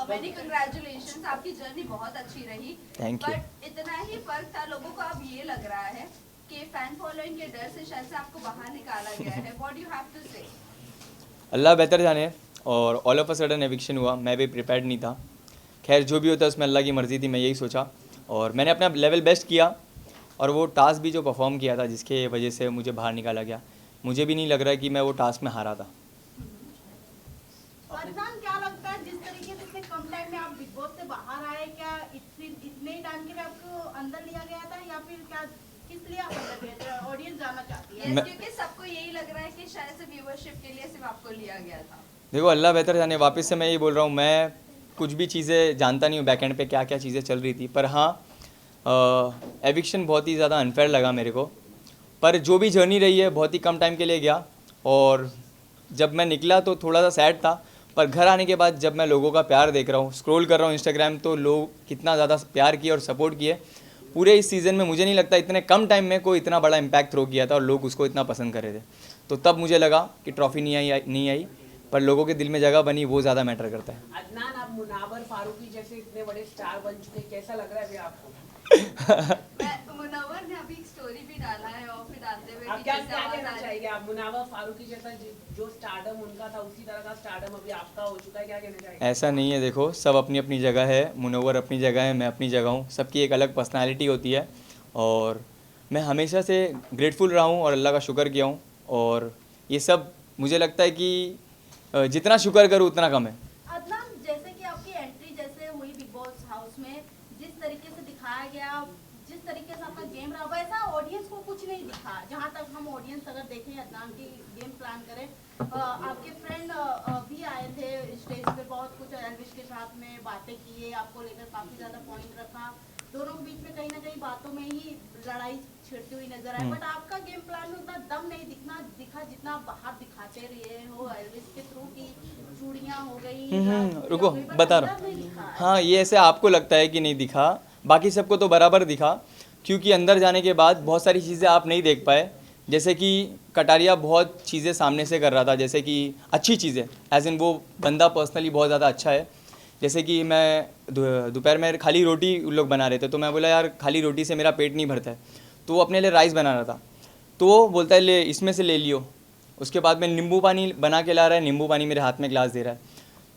Very congratulations, आपकी journey बहुत अच्छी रही। Thank you. बट इतना ही फर्क था, लोगों को अब ये लग रहा है कि फैन फॉलोइंग के डर से शायद से आपको बाहर निकाला गया है। What do you have to say? Allah बेहतर जाने। और all of a sudden eviction हुआ, मैं भी प्रिपेयर्ड नहीं था। खैर जो भी होता है उसमें अल्लाह की मर्ज़ी थी, मैं यही सोचा और मैंने अपना लेवल बेस्ट किया। और वो टास्क भी जो परफॉर्म किया था जिसके वजह से मुझे बाहर निकाला गया, मुझे भी नहीं लग रहा है कि मैं वो टास्क में हारा था। अदनान, क्या लगता है जिस तरीके से इतने कम टाइम में आप बिग बॉस से बाहर आए, क्या इतने टाइम के लिए आपको अंदर लिया गया था या फिर क्या, किस लिए आप अंदर गए थे? ऑडियंस जानना चाहती है। क्योंकि सबको यही लग रहा है कि शायद से व्यूअरशिप के लिए सिर्फ आपको लिया गया था। देखो अल्लाह बेहतर जाने, वापस से मैं यही बोल रहा हूँ, मैं कुछ भी चीज़ें जानता नहीं हूँ बैक एंड पे क्या क्या चीज़ें चल रही थी। पर हाँ, एविक्शन बहुत ही ज़्यादा अनफेयर लगा मेरे को। पर जो भी जर्नी रही है बहुत ही कम टाइम के लिए गया और जब मैं निकला तो थोड़ा सा सैड था। पर घर आने के बाद जब मैं लोगों का प्यार देख रहा हूँ, स्क्रॉल कर रहा हूँ इंस्टाग्राम, तो लोग कितना ज़्यादा प्यार किए और सपोर्ट किए। पूरे इस सीज़न में मुझे नहीं लगता इतने कम टाइम में कोई इतना बड़ा इम्पैक्ट थ्रो किया था और लोग उसको इतना पसंद कर रहे थे। तो तब मुझे लगा कि ट्रॉफी नहीं आई, पर लोगों के दिल में जगह बनी, वो ज़्यादा मैटर करता है। अदनान, आप मुनावर फारूकी जैसे इतने बड़े स्टार बन चुके, कैसा लग रहा है अभी आपको? मुनव्वर ने अभी एक स्टोरी भी डाला है और फिर डालते हुए आप भी क्या जैसे क्या आवाज कहना आ रही है। चाहेंगे? आप मुनावर फारूकी जैसा जो स्टारडम उनका था उसी तरह का स्टारडम अभी आपका हो चुका है, क्या कहना चाहेंगे? ऐसा नहीं है, देखो सब अपनी अपनी जगह है। मुनव्वर अपनी जगह है, मैं अपनी जगह हूँ। सबकी एक अलग पर्सनालिटी होती है और मैं हमेशा से ग्रेटफुल रहा हूँ और अल्लाह का शुक्र किया हूँ। और ये सब मुझे लगता है कि जितना शुक्र करूँ उतना कम है। अदनान, जैसे कि आपकी एंट्री जैसे हुई बिग बॉस हाउस में, जिस तरीके से दिखाया गया, जिस तरीके से आपका गेम रहा, वैसा ऑडियंस को कुछ नहीं दिखा। जहां तक हम ऑडियंस अगर देखें, अदनान की गेम प्लान करें, आपके फ्रेंड भी आए थे स्टेज पे, बहुत कुछ एल्विश के साथ में बातें किए, आपको लेकर काफी ज्यादा पॉइंट रखा। दोनों के बीच में कहीं ना कहीं बातों में ही लड़ाई छिड़ती हुई नजर आई। बट आपका गेम प्लान में उतना दम नहीं दिखा जितना आप बाहर दिखाते रहे हो। एल्विस के थ्रू की चूड़ियां हो गई, रुको हो गई, but बता अंदर रहा हूँ। नहीं दिखा है। हाँ, ये ऐसे आपको लगता है कि नहीं दिखा, बाकी सबको तो बराबर दिखा। क्योंकि अंदर जाने के बाद बहुत सारी चीज़ें आप नहीं देख पाए। जैसे कि कटारिया बहुत चीज़ें सामने से कर रहा था, जैसे कि अच्छी चीज़ें, एज इन वो बंदा पर्सनली बहुत ज़्यादा अच्छा है। जैसे कि मैं दोपहर में खाली रोटी उन लोग बना रहे थे, तो मैं बोला यार खाली रोटी से मेरा पेट नहीं भरता है, तो वो अपने लिए राइस बना रहा था। तो वो बोलता है ले इसमें से ले लियो। उसके बाद में नींबू पानी बना के ला रहा है, नींबू पानी मेरे हाथ में ग्लास दे रहा है।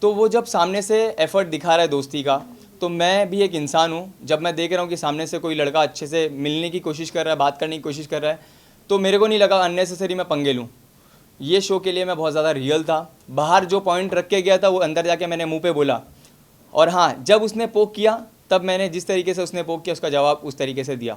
तो वो जब सामने से एफर्ट दिखा रहा है दोस्ती का, तो मैं भी एक इंसान हूँ। जब मैं देख रहा हूँ कि सामने से कोई लड़का अच्छे से मिलने की कोशिश कर रहा है, बात करने की कोशिश कर रहा है, तो मेरे को नहीं लगा अननेसेसरी मैं पंगे लूँ। ये शो के लिए मैं बहुत ज़्यादा रियल था। बाहर जो पॉइंट रख के गया था वो अंदर जाके मैंने मुंह पे बोला। और हाँ, जब उसने पोक किया तब मैंने जिस तरीके से उसने पोक किया उसका जवाब उस तरीके से दिया।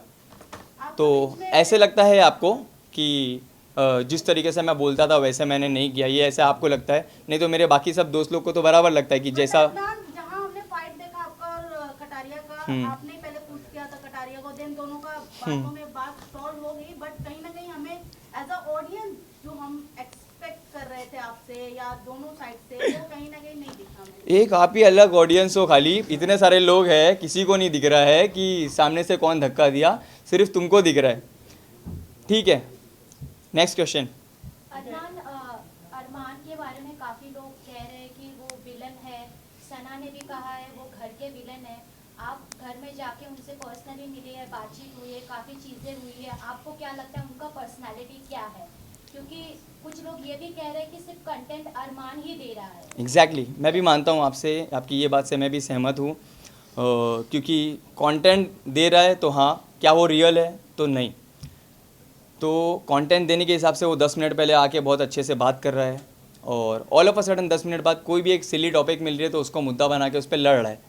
तो ऐसे लगता है आपको कि जिस तरीके से मैं बोलता था वैसे मैंने नहीं किया, ये ऐसे आपको लगता है। नहीं तो मेरे बाकी सब दोस्त लोग को तो बराबर लगता है कि जैसा जहां हमने फाइट देखा आपका और कटारिया का, आपने पहले पुश किया था कटारिया को, देन दोनों का बातों में बात सॉल्व हो गई। बट कहीं ना कहीं हमें एज अ ऑडियंस जो हम एक्सपेक्ट कर रहे थे आपसे या दोनों साइड से, वो कहीं ना कहीं नहीं दिखा हमें। एक आप ही अलग ऑडियंस हो, खाली इतने सारे लोग हैं, किसी को नहीं दिख रहा है कि सामने से कौन धक्का दिया, सिर्फ तुमको दिख रहा है। ठीक है, नेक्स्ट क्वेश्चन। अदनान, अरमान के बारे में काफ़ी लोग कह रहे हैं कि वो विलन है। सना ने भी कहा है वो घर के विलन है। आप घर में जाके उनसे पर्सनली मिले हैं, बातचीत हुई है, काफ़ी चीज़ें हुई है, आपको क्या लगता है उनका पर्सनालिटी क्या है? क्योंकि कुछ लोग ये भी कह रहे हैं कि सिर्फ कंटेंट अरमान ही दे रहा है। एग्जैक्टली, मैं भी मानता हूँ आपसे, आपकी ये बात से मैं भी सहमत हूँ। क्योंकि कंटेंट दे रहा है तो हाँ, क्या वो रियल है तो नहीं। तो कंटेंट देने के हिसाब से वो 10 मिनट पहले आके बहुत अच्छे से बात कर रहा है और all of a sudden 10 minute बाद कोई भी एक सिली टॉपिक मिल रही है तो उसको मुद्दा बना के उस पर लड़ रहा है,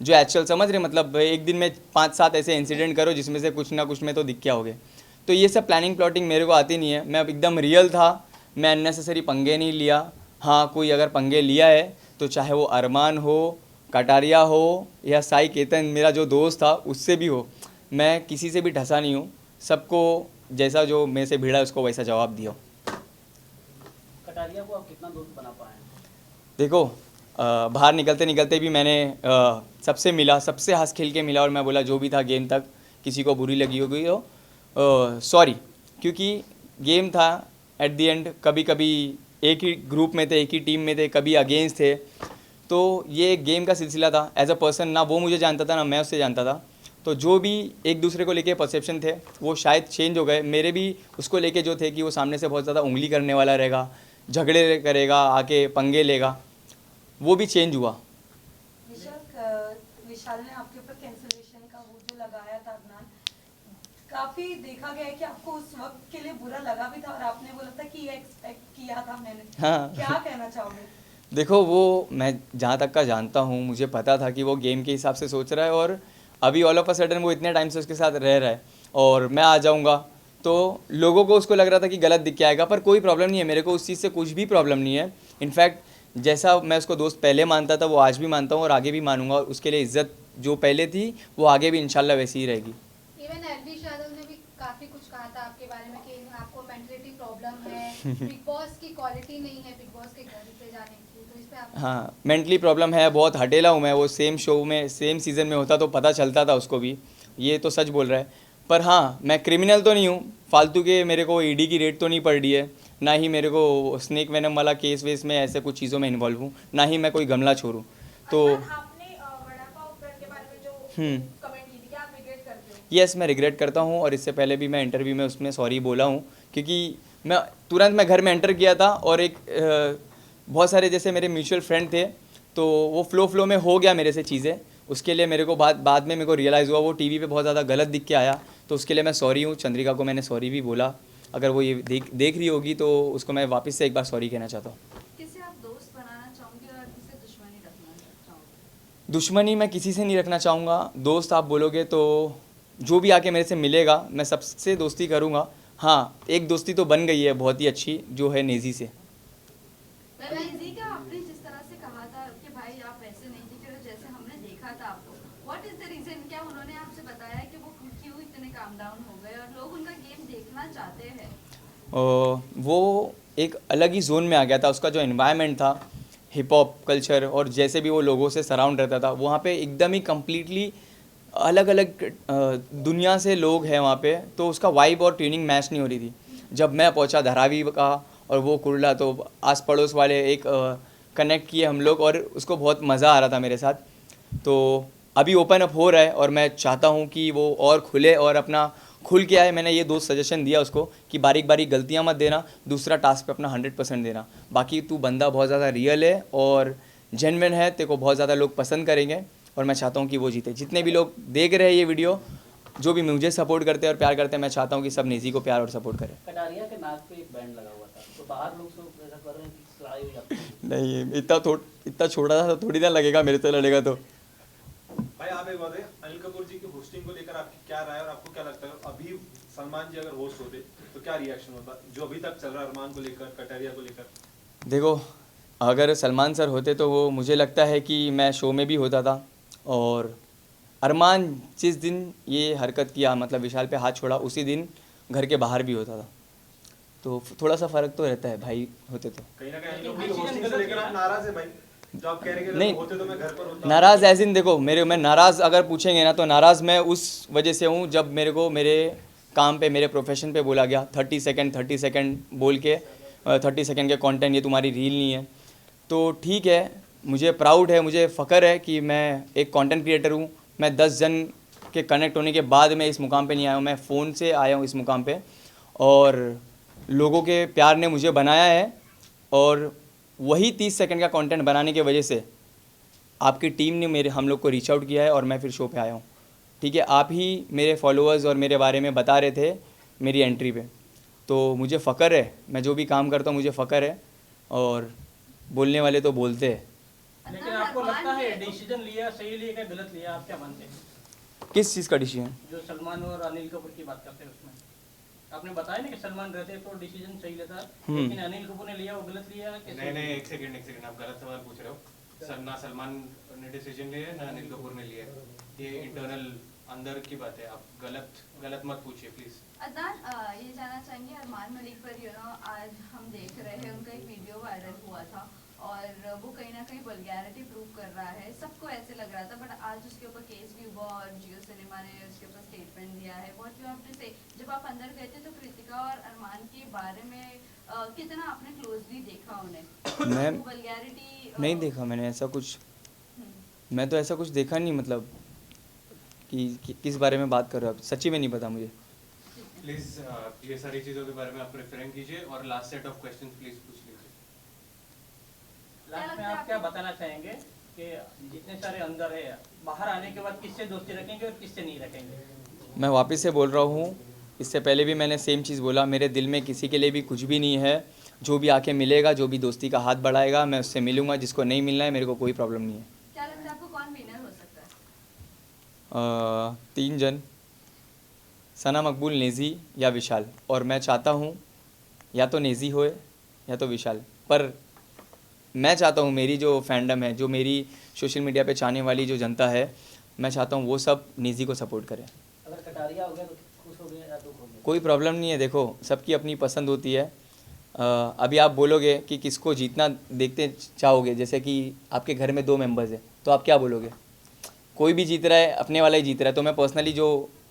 जो एक्चुअल समझ रहे। मतलब एक दिन में 5-7 ऐसे इंसिडेंट करो जिसमें से कुछ ना कुछ में तो दिख क्या हो गए। तो ये सब प्लानिंग प्लॉटिंग मेरे को आती नहीं है। मैं अब एकदम रियल था, मैं अननेसेसरी पंगे नहीं लिया। हाँ, कोई अगर पंगे लिया है तो चाहे वो अरमान हो, कटारिया हो या साई केतन मेरा जो दोस्त था उससे भी हो, मैं किसी से भी ढसा नहीं हूँ। सबको जैसा जो मेरे से भिड़ा उसको वैसा जवाब दिया। कटारिया को आप कितना दोस्त बना पाए? देखो बाहर निकलते निकलते भी मैंने सबसे मिला, सबसे हंस खेल के मिला और मैं बोला जो भी था गेम तक, किसी को बुरी लगी होगी तो सॉरी। क्योंकि गेम था, एट द एंड कभी कभी एक ही ग्रुप में थे, एक ही टीम में थे, कभी अगेंस्ट थे। तो ये एक गेम का सिलसिला था। एज अ पर्सन ना वो मुझे जानता था ना मैं उससे जानता था, तो जो भी एक दूसरे को लेके परसेप्शन थे वो शायद चेंज हो गए। मेरे भी उसको लेके जो थे कि वो सामने से बहुत ज़्यादा उंगली करने वाला रहेगा, झगड़े करेगा, आके पंगे लेगा, वो भी चेंज हुआ। विशाल ने आपके ऊपर कैंसलेशन का वो जो लगाया था अदनान, काफी देखा गया है कि आपको उस वक्त के लिए बुरा लगा भी था और आपने बोला था कि ये एक्सपेक्ट किया था मैंने। हाँ। क्या कहना चाहोगे? देखो वो मैं जहाँ तक का जानता हूँ, मुझे पता था कि वो गेम के हिसाब से सोच रहा है, और अभी ऑल ऑफ अ सडन वो इतने टाइम से उसके साथ रह रहा है और मैं आ जाऊँगा तो लोगों को उसको लग रहा था कि गलत दिख के आएगा, पर कोई प्रॉब्लम नहीं है, मेरे को उस चीज़ से कुछ भी प्रॉब्लम नहीं है। इनफैक्ट जैसा मैं उसको दोस्त पहले मानता था वो आज भी मानता हूँ और आगे भी मानूंगा, और उसके लिए इज्जत जो पहले थी वो आगे भी इंशाल्लाह वैसी ही रहेगी। इवन एलविश यादव ने भी काफी कुछ कहा था आपके बारे में कि आपको मेंटलिटी प्रॉब्लम है, बिग बॉस की क्वालिटी नहीं है बिग बॉस के घर पे जाने की, तो इस पे आप हाँ, मेंटली प्रॉब्लम है, बहुत हटेला हूँ मैं। वो सेम शो में सेम सीज़न में होता तो पता चलता था उसको भी, ये तो सच बोल रहा है। पर हाँ, मैं क्रिमिनल तो नहीं हूँ, फालतू के मेरे को ईडी की रेड तो नहीं पड़ रही है, ना ही मेरे को स्नेक वेनम वाला केस वेस में ऐसे कुछ चीज़ों में इन्वॉल्व हूँ, ना ही मैं कोई गमला छोड़ूँ। तो आपने वड़ा पाव ब्रांड के बारे में जो कमेंट की थी, क्या आप रिग्रेट करते हो? यस, मैं रिग्रेट करता हूँ, और इससे पहले भी मैं इंटरव्यू में उसमें सॉरी बोला हूँ, क्योंकि मैं तुरंत घर में एंटर किया था और एक बहुत सारे जैसे मेरे म्यूचुअल फ्रेंड थे, तो वो फ्लो में हो गया मेरे से चीज़ें। उसके लिए मेरे को बाद में मेरे को रियलाइज़ हुआ वो टीवी पे बहुत ज़्यादा गलत दिख के आया, तो उसके लिए मैं सॉरी हूँ। चंद्रिका को मैंने सॉरी भी बोला, अगर वो ये देख रही होगी तो उसको मैं वापस से एक बार सॉरी कहना चाहता हूँ। किसे आप दोस्त बनाना चाहोगे और किसे दुश्मनी रखना चाहोगे? दुश्मनी मैं किसी से नहीं रखना चाहूँगा। दोस्त आप बोलोगे तो जो भी आके मेरे से मिलेगा मैं सबसे दोस्ती करूँगा। हाँ, एक दोस्ती तो बन गई है बहुत ही अच्छी, जो है नेजी से। नेजी का आपने जिस तरह से कहा था कि भाई आप वैसे नहीं दिख रहे हो जैसे हमने देखा था आपको, व्हाट इज द रीजन? क्या उन्होंने आपसे बताया कि वो क्यों इतने काम डाउन हो गए और लोग उनका गेम देखना चाहते हैं? वो एक अलग ही जोन में आ गया था। उसका जो एनवायरनमेंट था, हिप हॉप कल्चर, और जैसे भी वो लोगों से सराउंड रहता था, वहाँ पे एकदम ही कम्प्लीटली अलग अलग दुनिया से लोग हैं वहाँ पे, तो उसका वाइब और ट्यूनिंग मैच नहीं हो रही थी। जब मैं पहुँचा धारावी का और वो कुर्ला, तो आस पड़ोस वाले एक कनेक्ट किए हम लोग, और उसको बहुत मज़ा आ रहा था मेरे साथ। तो अभी ओपन अप हो रहा है और मैं चाहता हूँ कि वो और खुले और अपना खुल के आए। मैंने ये दोस्त सजेशन दिया उसको कि बारीक बारीक गलतियाँ मत देना, दूसरा टास्क पे अपना 100% देना। बाकी तू बंदा बहुत ज़्यादा रियल है और जेन्युइन है, तेरे को बहुत ज़्यादा लोग पसंद करेंगे, और मैं चाहता हूँ कि वो जीते। जितने भी लोग देख रहे हैं ये वीडियो, जो भी मुझे सपोर्ट करते हैं और प्यार करते हैं, मैं चाहता हूँ कि सब नेजी को प्यार और सपोर्ट करें। कटारिया के नाक पे एक बैंड लगा हुआ था, तो बाहर लोग सब ऐसा कर रहे हैं कि लड़ाई हो जाती है। नहीं, इतना छोटा सा थोड़ी ना लगेगा मेरे से लड़ेगा तो। भाई आप एक बात है, अनिल कपूर जी की होस्टिंग को लेकर आपकी क्या राय है और आपको क्या लगता है अभी सलमान जी अगर होस्ट होते तो क्या रिएक्शन होता, जो अभी तक चल रहा है अरमान को लेकर, कटारिया को लेकर? देखो, अगर सलमान सर होते तो वो मुझे लगता है कि मैं शो में भी होता था, और अरमान जिस दिन ये हरकत किया, मतलब विशाल पे हाथ छोड़ा, उसी दिन घर के बाहर भी होता था। तो थोड़ा सा फ़र्क तो रहता है भाई होते तो। कहीं ना कहीं अनिल कपूर की होस्टिंग से लेकर आप नाराज है भाई, जो आप कह रहे हैं कि नहीं, अगर होते तो मैं घर पर होता? नाराज़ एज इन, देखो मैं नाराज़ अगर पूछेंगे ना तो नाराज़ मैं उस वजह से हूँ जब मेरे को मेरे काम पे, मेरे प्रोफेशन पे बोला गया 30 सेकंड बोल के 30 सेकंड के कंटेंट, ये तुम्हारी रील नहीं है। तो ठीक है, मुझे प्राउड है, मुझे फ़ख्र है कि मैं एक कंटेंट क्रिएटर हूँ। मैं 10 जन के कनेक्ट होने के बाद मैं इस मुकाम पे नहीं आया हूँ, मैं फ़ोन से आया हूँ इस मुकाम पे, और लोगों के प्यार ने मुझे बनाया है, और वही 30 सेकंड का कंटेंट बनाने की वजह से आपकी टीम ने हम लोग को रीच आउट किया है और मैं फिर शो पे आया हूँ। ठीक है, आप ही मेरे फॉलोअर्स और मेरे बारे में बता रहे थे मेरी एंट्री पे, तो मुझे फ़ख्र है, मैं जो भी काम करता हूँ मुझे फ़ख्र है, और बोलने वाले तो बोलते हैं। लेकिन आपको लगता है डिसीजन लिया सही लिया या गलत लिया, आप क्या मानते हैं? किस चीज़ का डिसीजन? जो सलमान और अनिल कपूर की बात करते हैं उसमें आपने बताया ना कि सलमान रहते तो डिसीजन सही लेता, लेकिन अनिल कपूर ने लिया वो गलत लिया। नहीं, एक सेकंड, आप गलत सवाल पूछ रहे हो। ना सलमान ने डिसीजन लिया है ना अनिल कपूर ने लिया है, ये इंटरनल अंदर की बात है, आप गलत मत पूछिए प्लीज। अदनान, ये जानना चाहेंगे अरमान मलिक पर आज हम देख रहे हैं उनका एक वीडियो वायरल हुआ था और वो कहीं ना कहीं वल्गैरिटी प्रूव कर रहा है, सबको ऐसे लग रहा था, बट आज उसके ऊपर केस भी हुआ और जियो सिनेमा ने उसके ऊपर स्टेटमेंट दिया है। व्हाट यू हैव टू से? जब आप अंदर गए थे तो कृतिका और अरमान के बारे में कितना आपने क्लोजली देखा उन्हें? मैम, वल्गैरिटी नहीं देखा मैंने ऐसा कुछ, मैं तो ऐसा कुछ देखा नहीं, मतलब कि किस बारे में बात कर रहे हो आप, सच्ची में नहीं पता मुझे। प्लीज ये सारी चीज़ों के बारे में आप रेफरेंस कीजिए और last set of question please पूछ लीजिए। लास्ट में आप क्या बताना चाहेंगे कि जितने सारे अंदर है बाहर आने के बाद किससे दोस्ती रखेंगे और किससे नहीं रखेंगे? मैं वापस से बोल रहा हूँ, इससे पहले भी मैंने सेम चीज़ बोला, मेरे दिल में किसी के लिए भी कुछ भी नहीं है। जो भी आके मिलेगा, जो भी दोस्ती का हाथ बढ़ाएगा, मैं उससे मिलूंगा। जिसको नहीं मिलना है, मेरे को कोई प्रॉब्लम नहीं है। क्या लगता है आपको कौन विनर हो सकता है? 3 जन, सना, मकबूल, नेज़ी या विशाल। और मैं चाहता हूँ या तो नेज़ी होए या तो विशाल, पर मैं चाहता हूँ मेरी जो फैंडम है, जो मेरी सोशल मीडिया पे चाहने वाली जो जनता है, मैं चाहता हूँ वो सब नेज़ी को सपोर्ट करें। अगर कटारिया हो गया तो खुश हो गए या दुख हो गया? कोई प्रॉब्लम नहीं है, देखो सबकी अपनी पसंद होती है। अभी आप बोलोगे कि किसको जीतना देखते चाहोगे, जैसे कि आपके घर में 2 मेंबर्स हैं, तो आप क्या बोलोगे? कोई भी जीत रहा है, अपने वाला ही जीत रहा है। तो मैं पर्सनली जो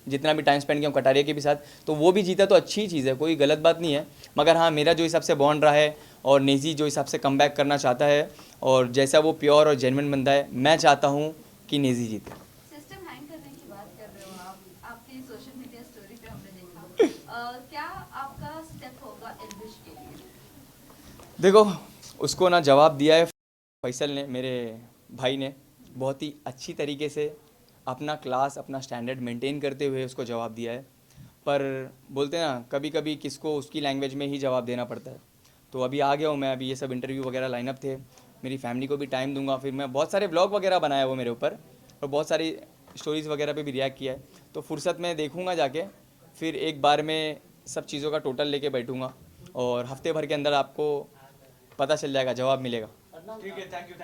जितना भी टाइम स्पेंड किया हूँ कटारिया के भी साथ, तो वो भी जीता तो अच्छी चीज़ है, कोई गलत बात नहीं है। मगर हाँ, मेरा जो हिसाब से बॉन्ड रहा है और नेज़ी जो हिसाब से कम बैक करना चाहता है और जैसा वो प्योर और जेन्युइन बंदा है, मैं चाहता हूँ कि नेज़ी जीते। सिस्टम हैंग करने की बात कर रहे हो आप, आपकी सोशल मीडिया स्टोरी पे हमने देखा। क्या आपका स्टेप होगा एल्विश के लिए? देखो, उसको ना जवाब दिया है फैसल ने, मेरे भाई ने, बहुत ही अच्छी तरीके से अपना क्लास, अपना स्टैंडर्ड मेंटेन करते हुए उसको जवाब दिया है। पर बोलते हैं ना, कभी कभी किसको उसकी लैंग्वेज में ही जवाब देना पड़ता है। तो अभी आ गया हूँ मैं, अभी ये सब इंटरव्यू वगैरह लाइनअप थे, मेरी फैमिली को भी टाइम दूंगा। फिर मैं बहुत सारे ब्लॉग वगैरह बनाया वो मेरे ऊपर, और बहुत सारी स्टोरीज़ वगैरह पे भी रिएक्ट किया है। तो फुर्सत में देखूंगा जाके, फिर एक बार में सब चीज़ों का टोटल लेके बैठूंगा और हफ्ते भर के अंदर आपको पता चल जाएगा, जवाब मिलेगा। ठीक है, थैंक यू।